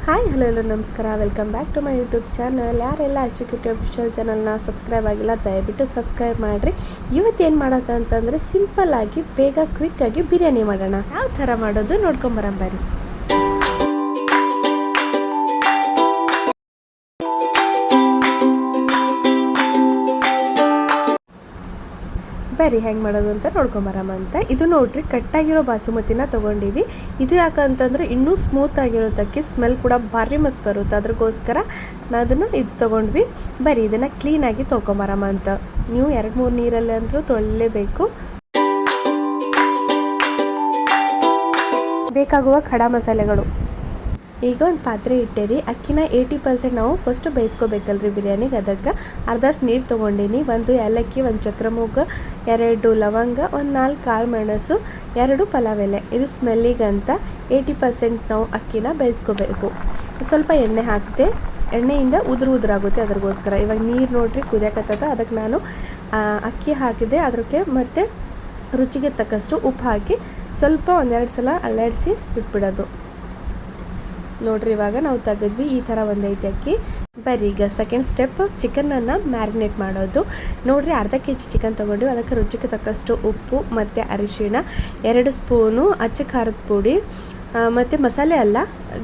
Hi hello ಎಲ್ಲೋ ನಮಸ್ಕಾರ, welcome back to my YouTube channel. ಯಾರೆಲ್ಲ ಎಕ್ಸಿಕ್ಯೂಟಿವ್ ಅಫಿಷಿಯಲ್ ಚಾನಲ್ನ ಸಬ್ಸ್ಕ್ರೈಬ್ ಆಗಿಲ್ಲ ದಯವಿಟ್ಟು ಸಬ್ಸ್ಕ್ರೈಬ್ ಮಾಡಿರಿ. ಇವತ್ತೇನು ಮಾಡೋದು ಅಂತಂದರೆ ಸಿಂಪಲ್ಲಾಗಿ ಬೇಗ ಕ್ವಿಕ್ಕಾಗಿ ಬಿರಿಯಾನಿ ಮಾಡೋಣ. ಯಾವ ಥರ ಮಾಡೋದು ನೋಡ್ಕೊಂಬರಂಬರಿ. ಬರ್ರಿ ಹೆಂಗೆ ಮಾಡೋದು ಅಂತ ನೋಡ್ಕೊಂಬರಮ್ಮ ಅಂತ. ಇದು ನೋಡ್ರಿ ಕಟ್ಟಾಗಿರೋ ಬಾಸುಮತಿನ ತೊಗೊಂಡಿವಿ. ಇದು ಯಾಕಂತಂದ್ರೆ ಇನ್ನೂ ಸ್ಮೂತ್ ಆಗಿರೋದಕ್ಕೆ ಸ್ಮೆಲ್ ಕೂಡ ಭಾರಿ ಮಸ್ತ್ ಬರುತ್ತೆ, ಅದ್ರಗೋಸ್ಕರ ನಾ ಅದನ್ನು ಇದು ತೊಗೊಂಡ್ವಿ. ಬರ್ರಿ ಇದನ್ನು ಕ್ಲೀನಾಗಿ ತೊಗೊಂಬರಮ್ಮ ಅಂತ. ನೀವು 2-3 ನೀರಲ್ಲಿ ಅಂದರೂ ತೊಳೆಯಲೇಬೇಕು. ಬೇಕಾಗುವ ಖಡಾ ಮಸಾಲೆಗಳು. ಈಗ ಒಂದು ಪಾತ್ರೆ ಇಟ್ಟೇರಿ. ಅಕ್ಕಿನ 80% ನಾವು ಫಸ್ಟು ಬೇಯಿಸ್ಕೋಬೇಕಲ್ರಿ ಬಿರಿಯಾನಿಗೆ. ಅದಕ್ಕೆ ಅರ್ಧಷ್ಟು ನೀರು ತೊಗೊಂಡಿನಿ. 1 ಏಲಕ್ಕಿ, 1 ಚಕ್ರಮೂಗ, 2 ಲವಂಗ, 4 ಕಾಳು ಮೆಣಸು, 2 ಪಲಾವ್ ಎಲೆ. ಇದು ಸ್ಮೆಲ್ಲಿಗಂತ 80% ನಾವು ಅಕ್ಕಿನ ಬೇಯಿಸ್ಕೋಬೇಕು. ಸ್ವಲ್ಪ ಎಣ್ಣೆ ಹಾಕಿದೆ. ಎಣ್ಣೆಯಿಂದ ಉದುರಾಗುತ್ತೆ, ಅದ್ರಗೋಸ್ಕರ. ಇವಾಗ ನೀರು ನೋಡ್ರಿ ಕುದಿಯಕತ್ತದ. ಅದಕ್ಕೆ ನಾನು ಅಕ್ಕಿ ಹಾಕಿದೆ. ಅದಕ್ಕೆ ಮತ್ತು ರುಚಿಗೆ ತಕ್ಕಷ್ಟು ಉಪ್ಪು ಹಾಕಿ ಸ್ವಲ್ಪ 1-2 ಸಲ ಅಲ್ಲಾಡಿಸಿ ಬಿಟ್ಬಿಡೋದು. ನೋಡ್ರಿ ಇವಾಗ ನಾವು ತೆಗೆದ್ವಿ. ಈ ಥರ ಒಂದೈತೆ ಅಕ್ಕಿ. ಬರ್ರಿ ಈಗ ಸೆಕೆಂಡ್ ಸ್ಟೆಪ್ ಚಿಕನನ್ನು ಮ್ಯಾರಿನೇಟ್ ಮಾಡೋದು. ನೋಡ್ರಿ ಅರ್ಧ kg ಚಿಕನ್ ತೊಗೊಂಡ್ವಿ. ಅದಕ್ಕೆ ರುಚಿಗೆ ತಕ್ಕಷ್ಟು ಉಪ್ಪು ಮತ್ತು ಅರಿಶಿಣ, 2 ಸ್ಪೂನು ಅಚ್ಚ ಖಾರದ ಪುಡಿ, ಮತ್ತು ಮಸಾಲೆ ಅಲ್ಲ,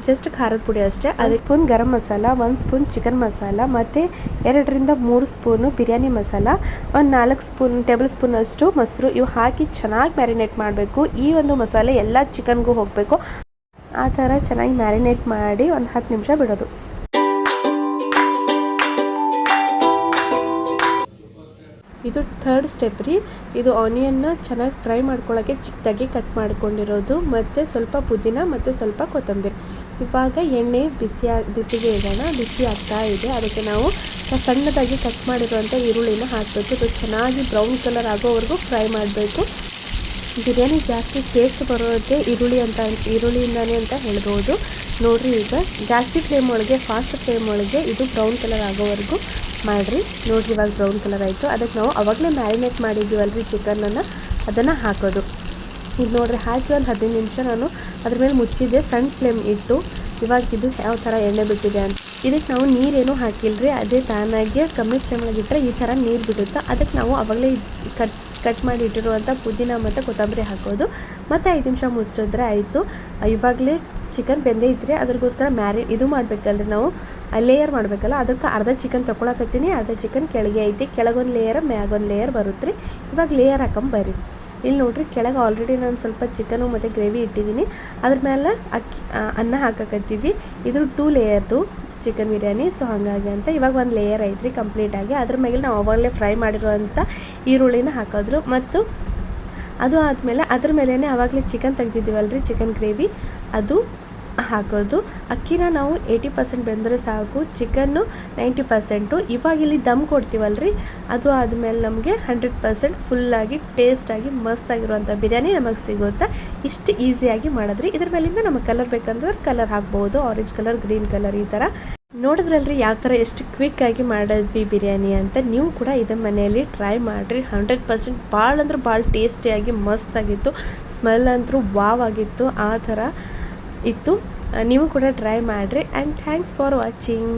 ಜಸ್ಟ್ ಖಾರದ ಪುಡಿ ಅಷ್ಟೇ. 1 spoon garam masala, 1 spoon chicken masala, ಮತ್ತು 2-3 spoon biryani masala, 4 table spoon ಅಷ್ಟು ಮೊಸರು. ಇವು ಹಾಕಿ ಚೆನ್ನಾಗಿ ಮ್ಯಾರಿನೇಟ್ ಮಾಡಬೇಕು. ಈ ಒಂದು ಮಸಾಲೆ ಎಲ್ಲ ಚಿಕನ್ಗೂ ಹೋಗಬೇಕು. ಆ ಥರ ಚೆನ್ನಾಗಿ ಮ್ಯಾರಿನೇಟ್ ಮಾಡಿ ಒಂದು 10 ನಿಮಿಷ ಬಿಡೋದು. ಇದು ಥರ್ಡ್ ಸ್ಟೆಪ್ ರೀ. ಇದು ಆನಿಯನ್ನ ಚೆನ್ನಾಗಿ ಫ್ರೈ ಮಾಡ್ಕೊಳ್ಳೋಕ್ಕೆ ಚಿಕ್ಕದಾಗಿ ಕಟ್ ಮಾಡ್ಕೊಂಡಿರೋದು, ಮತ್ತು ಸ್ವಲ್ಪ ಪುದೀನ ಮತ್ತು ಸ್ವಲ್ಪ ಕೊತ್ತಂಬರಿ. ಇವಾಗ ಎಣ್ಣೆ ಬಿಸಿಗೆ ಇಡೋಣ. ಬಿಸಿ ಆಗ್ತಾ ಇದೆ. ಅದಕ್ಕೆ ನಾವು ಸಣ್ಣದಾಗಿ ಕಟ್ ಮಾಡಿರುವಂಥ ಈರುಳ್ಳಿನ ಹಾಕಬೇಕು. ಇದು ಚೆನ್ನಾಗಿ ಬ್ರೌನ್ ಕಲರ್ ಆಗೋವರೆಗೂ ಫ್ರೈ ಮಾಡಬೇಕು. ಬಿರಿಯಾನಿ ಜಾಸ್ತಿ ಟೇಸ್ಟ್ ಬರೋದೇ ಈರುಳ್ಳಿಯಿಂದಾನೆ ಅಂತ ಹೇಳ್ಬೋದು. ನೋಡಿರಿ ಈಗ ಜಾಸ್ತಿ ಫ್ಲೇಮ್ ಒಳಗೆ, ಫಾಸ್ಟ್ ಫ್ಲೇಮ್ ಒಳಗೆ ಇದು ಬ್ರೌನ್ ಕಲರ್ ಆಗೋವರೆಗೂ ಮಾಡಿರಿ. ನೋಡಿರಿ ಇವಾಗ ಬ್ರೌನ್ ಕಲರ್ ಆಯಿತು. ಅದಕ್ಕೆ ನಾವು ಆವಾಗಲೇ ಮ್ಯಾರಿನೇಟ್ ಮಾಡಿದ್ದೀವಲ್ರಿ ಚಿಕನನ್ನು, ಅದನ್ನು ಹಾಕೋದು. ಈಗ ನೋಡಿರಿ ಹಾಕಿ ಒಂದು 15 ನಿಮಿಷ ನಾನು ಅದ್ರ ಮೇಲೆ ಮುಚ್ಚಿದ್ದೆ ಸಣ್ಣ ಫ್ಲೇಮ್ ಇಟ್ಟು. ಇವಾಗ ಇದು ಯಾವ ಥರ ಎಣ್ಣೆ ಬಿಟ್ಟಿದೆ ಅಂತ. ಇದಕ್ಕೆ ನಾವು ನೀರೇನು ಹಾಕಿಲ್ರಿ, ಅದೇ ತಾನಾಗಿ ಕಮ್ಮಿ ಫ್ಲೇಮ್ ಒಳಗಿಟ್ಟರೆ ಈ ಥರ ನೀರು ಬಿಡುತ್ತೆ. ಅದಕ್ಕೆ ನಾವು ಆವಾಗಲೇ ಕಟ್ ಮಾಡಿ ಇಟ್ಟಿರುವಂಥ ಪುದೀನ ಮತ್ತು ಕೊತ್ತಂಬರಿ ಹಾಕೋದು, ಮತ್ತು 5 ನಿಮಿಷ ಮುಚ್ಚಿದ್ರೆ ಆಯಿತು. ಇವಾಗಲೇ ಚಿಕನ್ ಬೆಂದೇ ಇದ್ದರೆ ಅದ್ರಗೋಸ್ಕರ ಇದು ಮಾಡಬೇಕಲ್ರಿ, ನಾವು ಲೇಯರ್ ಮಾಡಬೇಕಲ್ಲ. ಅದಕ್ಕೆ ಅರ್ಧ ಚಿಕನ್ ತೊಗೊಳಕತ್ತೀನಿ, ಅರ್ಧ ಚಿಕನ್ ಕೆಳಗೆ ಐತಿ. ಕೆಳಗೊಂದು ಲೇಯರ್, ಮ್ಯಾಗೊಂದು ಲೇಯರ್ ಬರುತ್ತೆ ರೀ. ಇವಾಗ ಲೇಯರ್ ಹಾಕೊಂಬರ್ರಿ. ಇಲ್ಲಿ ನೋಡಿರಿ ಕೆಳಗೆ ಆಲ್ರೆಡಿ ನಾನು ಸ್ವಲ್ಪ ಚಿಕನು ಮತ್ತು ಗ್ರೇವಿ ಇಟ್ಟಿದ್ದೀನಿ. ಅದ್ರ ಮೇಲೆ ಅನ್ನ ಹಾಕಕತ್ತೀವಿ. ಇದು 2 ಲೇಯರ್ದು ಚಿಕನ್ ಬಿರಿಯಾನಿ. ಸೊ ಹಾಗಾಗಿ ಅಂತ ಇವಾಗ ಒಂದು ಲೇಯರ್ ಐತ್ರಿ ಕಂಪ್ಲೀಟಾಗಿ. ಅದ್ರ ಮೇಲೆ ನಾವು ಅವಾಗಲೇ ಫ್ರೈ ಮಾಡಿರುವಂಥ ಈರುಳ್ಳಿನ ಹಾಕಿದ್ರು. ಮತ್ತು ಅದು ಆದಮೇಲೆ ಅದ್ರ ಮೇಲೇ ಆವಾಗಲೇ ಚಿಕನ್ ತೆಗ್ದಿದ್ದೀವಲ್ರಿ, ಚಿಕನ್ ಗ್ರೇವಿ, ಅದು ಹಾಕೋದು. ಅಕ್ಕಿನ ನಾವು 80% ಬೆಂದರೆ ಸಾಕು, ಚಿಕನ್ನು 90%. ಇವಾಗ ಇಲ್ಲಿ ದಮ್ ಕೊಡ್ತೀವಲ್ರಿ, ಅದು ಆದಮೇಲೆ ನಮಗೆ 100% ಫುಲ್ಲಾಗಿ ಟೇಸ್ಟಾಗಿ ಮಸ್ತಾಗಿರುವಂಥ ಬಿರಿಯಾನಿ ನಮಗೆ ಸಿಗುತ್ತೆ. ಇಷ್ಟು ಈಸಿಯಾಗಿ ಮಾಡಿದ್ರಿ. ಇದ್ರ ಮೇಲಿಂದ ನಮಗೆ ಕಲರ್ ಬೇಕಂದ್ರೆ ಕಲರ್ ಹಾಕ್ಬೋದು, ಆರೆಂಜ್ ಕಲರ್, ಗ್ರೀನ್ ಕಲರ್, ಈ ಥರ. ನೋಡಿದ್ರಲ್ರಿ ಯಾವ ಥರ ಎಷ್ಟು ಕ್ವಿಕ್ಕಾಗಿ ಮಾಡಿದ್ವಿ ಬಿರಿಯಾನಿ ಅಂತ. ನೀವು ಕೂಡ ಇದರ ಮನೆಯಲ್ಲಿ ಟ್ರೈ ಮಾಡಿರಿ. 100% ಭಾಳ ಅಂದ್ರೆ ಭಾಳ ಟೇಸ್ಟಿಯಾಗಿ ಮಸ್ತಾಗಿತ್ತು. ಸ್ಮೆಲ್ ಅಂತೂ ವಾವ್ ಆಗಿತ್ತು. ಆ ಥರ ಇತ್ತು. ನೀವು ಕೂಡ ಟ್ರೈ ಮಾಡಿರಿ. And thanks for watching.